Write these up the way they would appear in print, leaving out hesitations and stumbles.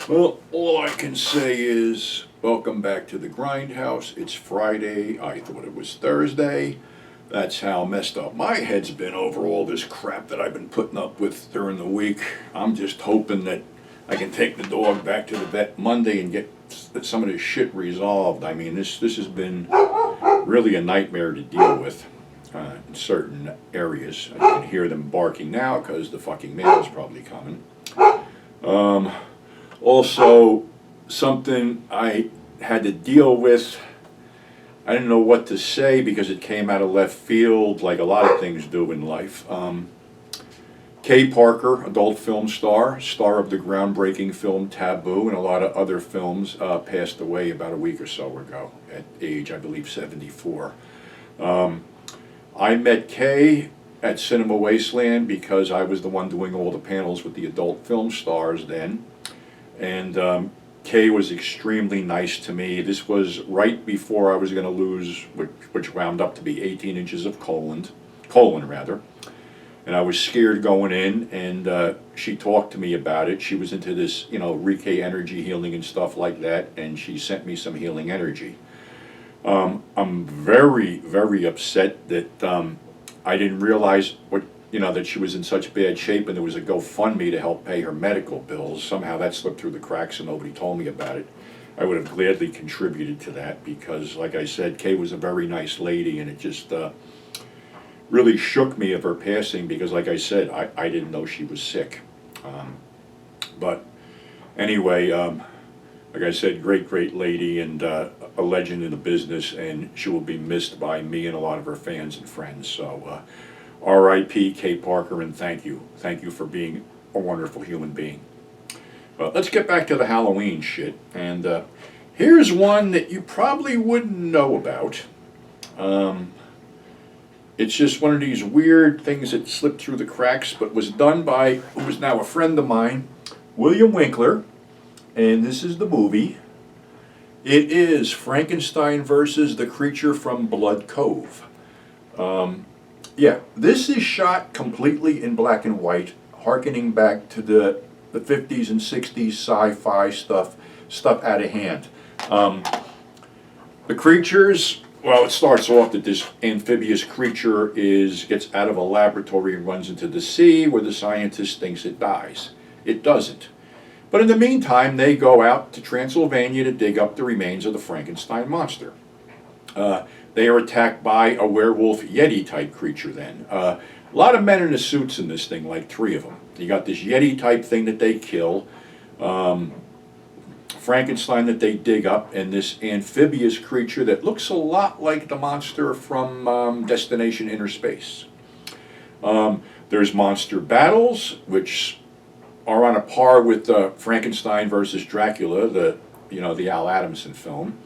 Well, all I can say is welcome back to the Grindhouse. It's Friday. I thought it was Thursday. That's how messed up my head's been over all this crap that I've been putting up with during the week. I'm just hoping that I can take the dog back to the vet Monday and get some of this shit resolved. I mean, this has been really a nightmare to deal with in certain areas. I can hear them barking now because the fucking mail is probably coming. Also, something I had to deal with, I didn't know what to say because it came out of left field, like a lot of things do in life. Kay Parker, adult film star, star of the groundbreaking film Taboo and a lot of other films, passed away about a week or so ago at age, I believe, 74. I met Kay at Cinema Wasteland because I was the one doing all the panels with the adult film stars then. And Kay was extremely nice to me. This was right before I was going to lose, which wound up to be 18 inches of colon rather. And I was scared going in, and she talked to me about it. She was into this, Reiki energy healing and stuff like that, and she sent me some healing energy. I'm very, very upset that I didn't realize that she was in such bad shape, and there was a GoFundMe to help pay her medical bills. Somehow that slipped through the cracks and nobody told me about it. I would have gladly contributed to that because, like I said, Kay was a very nice lady, and it just really shook me of her passing because, like I said, I didn't know she was sick. But anyway, like I said, great lady and a legend in the business, and she will be missed by me and a lot of her fans and friends. So R.I.P. Kay Parker, and thank you. Thank you for being a wonderful human being. Let's get back to the Halloween shit. And here's one that you probably wouldn't know about. It's just one of these weird things that slipped through the cracks, but was done by, who is now a friend of mine, William Winkler. And this is the movie. It is Frankenstein versus the creature from Blood Cove. Yeah, this is shot completely in black and white, harkening back to the 50s and 60s sci-fi stuff out of hand. The creatures, well, it starts off that this amphibious creature gets out of a laboratory and runs into the sea where the scientist thinks it dies. It doesn't. But in the meantime, they go out to Transylvania to dig up the remains of the Frankenstein monster. They are attacked by a werewolf Yeti-type creature then. A lot of men in the suits in this thing, like 3 of them. You got this Yeti-type thing that they kill, Frankenstein that they dig up, and this amphibious creature that looks a lot like the monster from Destination Inner Space. There's monster battles, which are on a par with Frankenstein versus Dracula, the Al Adamson film.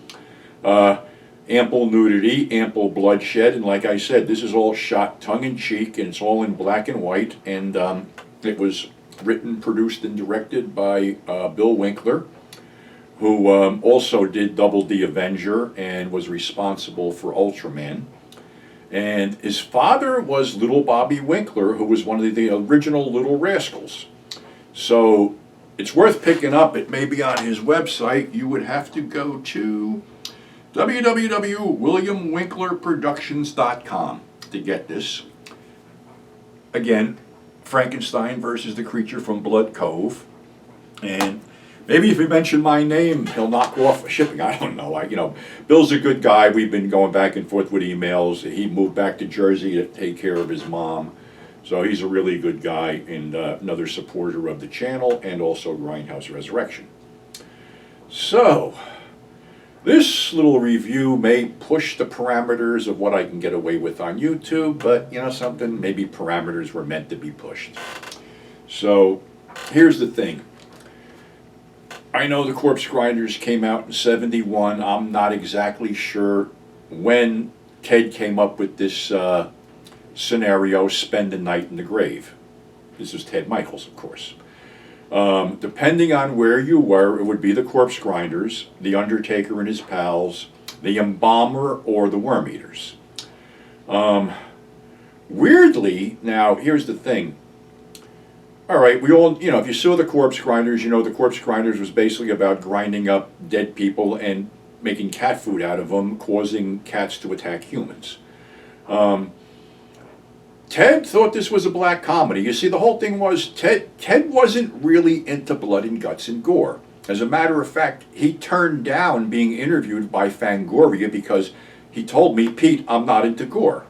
Ample nudity, ample bloodshed, and like I said, this is all shot tongue-in-cheek, and it's all in black and white, and it was written, produced, and directed by Bill Winkler, who also did Double the Avenger and was responsible for Ultraman. And his father was Little Bobby Winkler, who was one of the original Little Rascals. So it's worth picking up. It may be on his website. You would have to go to www.williamwinklerproductions.com to get this. Again, Frankenstein versus the creature from Blood Cove. And maybe if you mention my name, he'll knock off shipping. I don't know. Bill's a good guy. We've been going back and forth with emails. He moved back to Jersey to take care of his mom. So he's a really good guy and another supporter of the channel and also Grindhouse Resurrection. So this little review may push the parameters of what I can get away with on YouTube, but something, maybe parameters were meant to be pushed. So here's the thing. I know the Corpse Grinders came out in '71. I'm not exactly sure when Ted came up with this scenario, Spend the Night in the Grave. This was Ted Michaels, of course. Depending on where you were, it would be the Corpse Grinders, the Undertaker and his pals, the Embalmer, or the Worm Eaters. Weirdly, now here's the thing. all right, we all, you know, if you saw the Corpse Grinders, you know the Corpse Grinders was basically about grinding up dead people and making cat food out of them, causing cats to attack humans. Ted thought this was a black comedy. You see, the whole thing was Ted wasn't really into blood and guts and gore. As a matter of fact, he turned down being interviewed by Fangoria because he told me, Pete, I'm not into gore.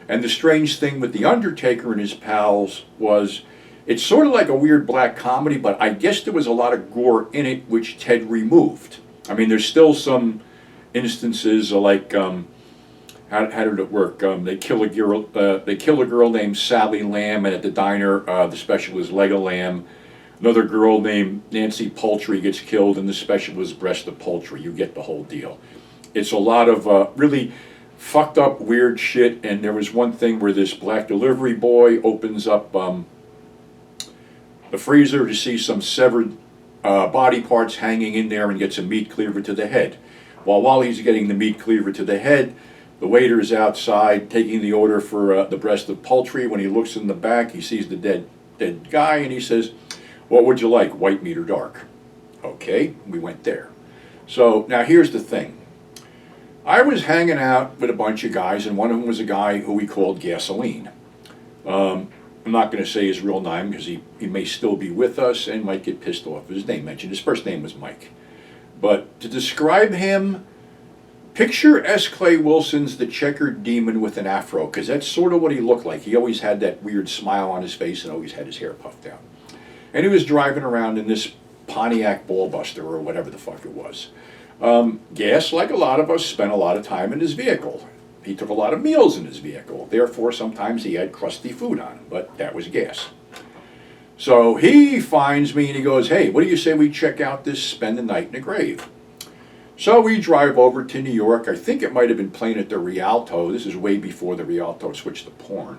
And the strange thing with The Undertaker and his pals was it's sort of like a weird black comedy, but I guess there was a lot of gore in it, which Ted removed. I mean, there's still some instances like, how did it work? They kill a girl named Sally Lamb, and at the diner, the special is leg of lamb. Another girl named Nancy Poultry gets killed, and the special is breast of poultry. You get the whole deal. It's a lot of really fucked up, weird shit. And there was one thing where this black delivery boy opens up the freezer to see some severed body parts hanging in there and gets a meat cleaver to the head. While he's getting the meat cleaver to the head, the waiter is outside taking the order for the breast of poultry. When he looks in the back, he sees the dead guy, and he says, "What would you like, white meat or dark?" Okay, we went there. So now here's the thing. I was hanging out with a bunch of guys, and one of them was a guy who we called Gasoline. I'm not going to say his real name because he may still be with us and might get pissed off if his name mentioned. His first name was Mike. But to describe him, picture S. Clay Wilson's The Checkered Demon with an afro, because that's sort of what he looked like. He always had that weird smile on his face and always had his hair puffed out. And he was driving around in this Pontiac Ballbuster or whatever the fuck it was. Gas, like a lot of us, spent a lot of time in his vehicle. He took a lot of meals in his vehicle. Therefore, sometimes he had crusty food on him, but that was Gas. So he finds me and he goes, "Hey, what do you say we check out this Spend the Night in the Grave?" So we drive over to New York. I think it might have been playing at the Rialto. This is way before the Rialto switched to porn.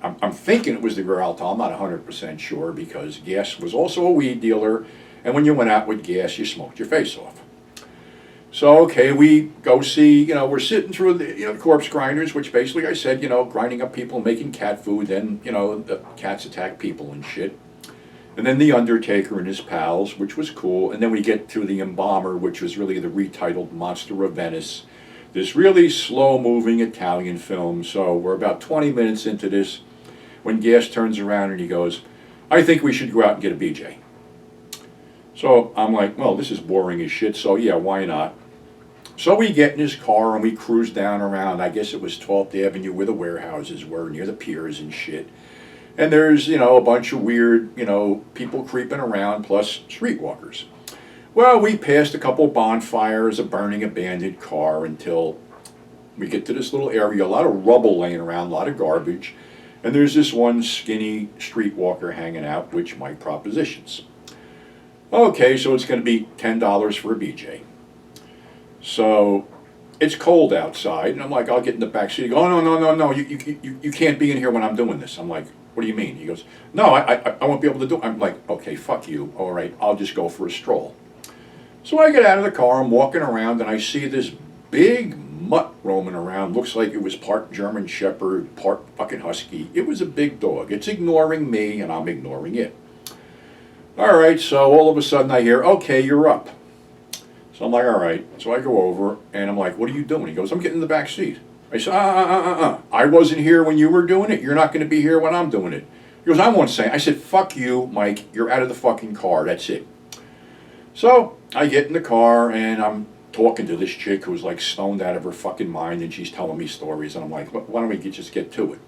I'm thinking it was the Rialto. I'm not 100% sure because Gas was also a weed dealer, and when you went out with Gas, you smoked your face off. So, okay, we go see, we're sitting through the Corpse Grinders, which basically I said, grinding up people, making cat food, then, the cats attack people and shit. And then The Undertaker and his pals, which was cool. And then we get to The Embalmer, which was really the retitled Monster of Venice. This really slow-moving Italian film. So we're about 20 minutes into this when Gas turns around and he goes, "I think we should go out and get a BJ." So I'm like, well, this is boring as shit, so yeah, why not? So we get in his car and we cruise down around, I guess it was 12th Avenue where the warehouses were, near the piers and shit. And there's, a bunch of weird, people creeping around, plus streetwalkers. Well, we passed a couple bonfires, a burning abandoned car, until we get to this little area, a lot of rubble laying around, a lot of garbage. And there's this one skinny streetwalker hanging out, which Mike propositions. Okay, so it's going to be $10 for a BJ. So it's cold outside, and I'm like, I'll get in the back seat. He goes, "Oh, no, you can't be in here when I'm doing this." I'm like, "What do you mean?" He goes, "No, I won't be able to do it." I'm like, "Okay, fuck you. All right, I'll just go for a stroll." So I get out of the car, I'm walking around, and I see this big mutt roaming around. Looks like it was part German Shepherd, part fucking Husky. It was a big dog. It's ignoring me, and I'm ignoring it. All right, so all of a sudden I hear, "Okay, you're up." So I'm like, all right. So I go over, and I'm like, "What are you doing?" He goes, "I'm getting in the back seat." I said, I wasn't here when you were doing it. You're not going to be here when I'm doing it." He goes, "I won't say." I said, "Fuck you, Mike. You're out of the fucking car. That's it." So I get in the car, and I'm talking to this chick who's like stoned out of her fucking mind, and she's telling me stories, and I'm like, why don't we just get to it?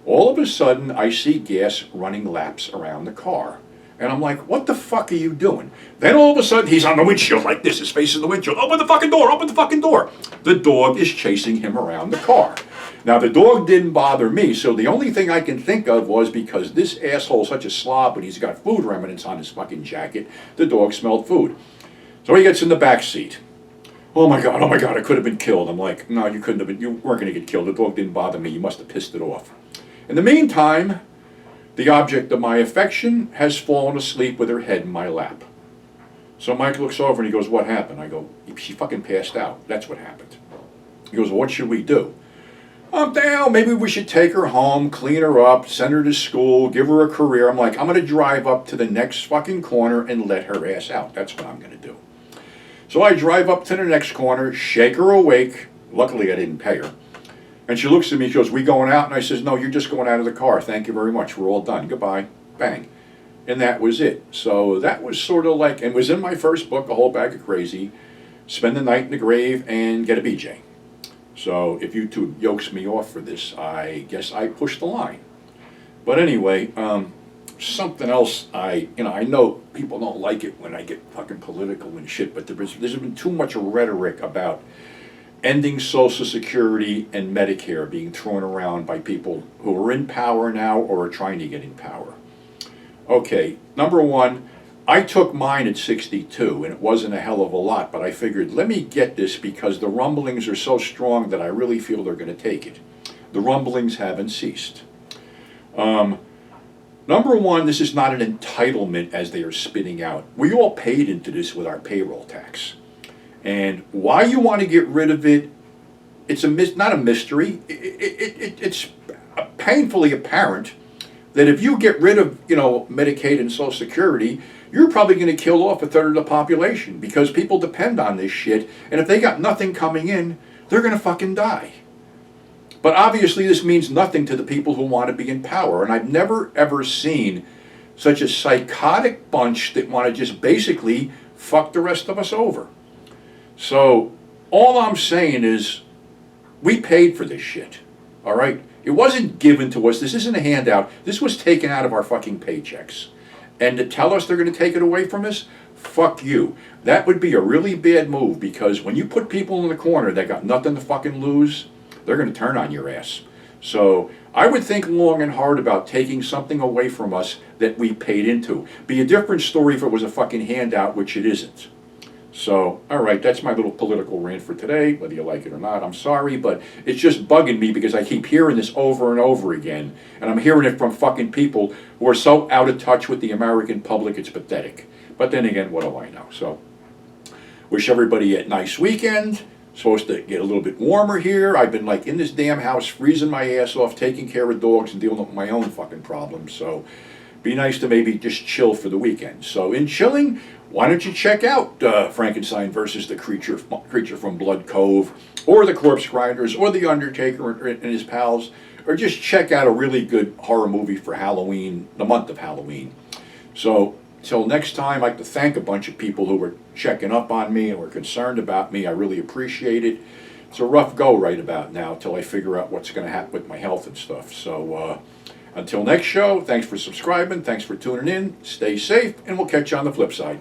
All of a sudden, I see Gas running laps around the car. And I'm like, "What the fuck are you doing?" Then all of a sudden, he's on the windshield like this. His face is in the windshield. "Open the fucking door! Open the fucking door!" The dog is chasing him around the car. Now, the dog didn't bother me, so the only thing I can think of was because this asshole's such a slob, but he's got food remnants on his fucking jacket, the dog smelled food. So he gets in the back seat. Oh my God, I could have been killed." I'm like, "No, you couldn't have been. You weren't going to get killed. The dog didn't bother me. You must have pissed it off." In the meantime, the object of my affection has fallen asleep with her head in my lap. So Mike looks over and he goes, "What happened?" I go, "She fucking passed out. That's what happened." He goes, "What should we do?" I'm down. Maybe we should take her home, clean her up, send her to school, give her a career. I'm like, I'm going to drive up to the next fucking corner and let her ass out. That's what I'm going to do. So I drive up to the next corner, shake her awake. Luckily, I didn't pay her. And she looks at me, she goes, we going out? And I says, no, you're just going out of the car. Thank you very much. We're all done. Goodbye. Bang. And that was it. So that was sort of like, and it was in my first book, A Whole Bag of Crazy, Spend the Night in the Grave and Get a BJ. So if YouTube yokes me off for this, I guess I pushed the line. But anyway, something else I know people don't like it when I get fucking political and shit, but there's been too much rhetoric about ending Social Security and Medicare being thrown around by people who are in power now or are trying to get in power. Okay, number one, I took mine at 62, and it wasn't a hell of a lot, but I figured, let me get this because the rumblings are so strong that I really feel they're going to take it. The rumblings haven't ceased. Number one, this is not an entitlement as they are spitting out. We all paid into this with our payroll tax. And why you want to get rid of it, it's not a mystery. It's painfully apparent that if you get rid of, Medicaid and Social Security, you're probably going to kill off a third of the population because people depend on this shit. And if they got nothing coming in, they're going to fucking die. But obviously this means nothing to the people who want to be in power. And I've never ever seen such a psychotic bunch that want to just basically fuck the rest of us over. So all I'm saying is we paid for this shit, all right? It wasn't given to us. This isn't a handout. This was taken out of our fucking paychecks. And to tell us they're going to take it away from us, fuck you. That would be a really bad move because when you put people in the corner that got nothing to fucking lose, they're going to turn on your ass. So I would think long and hard about taking something away from us that we paid into. Be a different story if it was a fucking handout, which it isn't. So, all right, that's my little political rant for today. Whether you like it or not, I'm sorry, but it's just bugging me because I keep hearing this over and over again. And I'm hearing it from fucking people who are so out of touch with the American public, it's pathetic. But then again, what do I know? So, wish everybody a nice weekend. Supposed to get a little bit warmer here. I've been like in this damn house, freezing my ass off, taking care of dogs and dealing with my own fucking problems. So, be nice to maybe just chill for the weekend. So, in chilling, why don't you check out Frankenstein versus the creature from Blood Cove, or the Corpse Grinders, or the Undertaker and his pals, or just check out a really good horror movie for Halloween, the month of Halloween. So, till next time, I'd like to thank a bunch of people who were checking up on me and were concerned about me. I really appreciate it. It's a rough go right about now till I figure out what's going to happen with my health and stuff. So, until next show, thanks for subscribing, thanks for tuning in, stay safe, and we'll catch you on the flip side.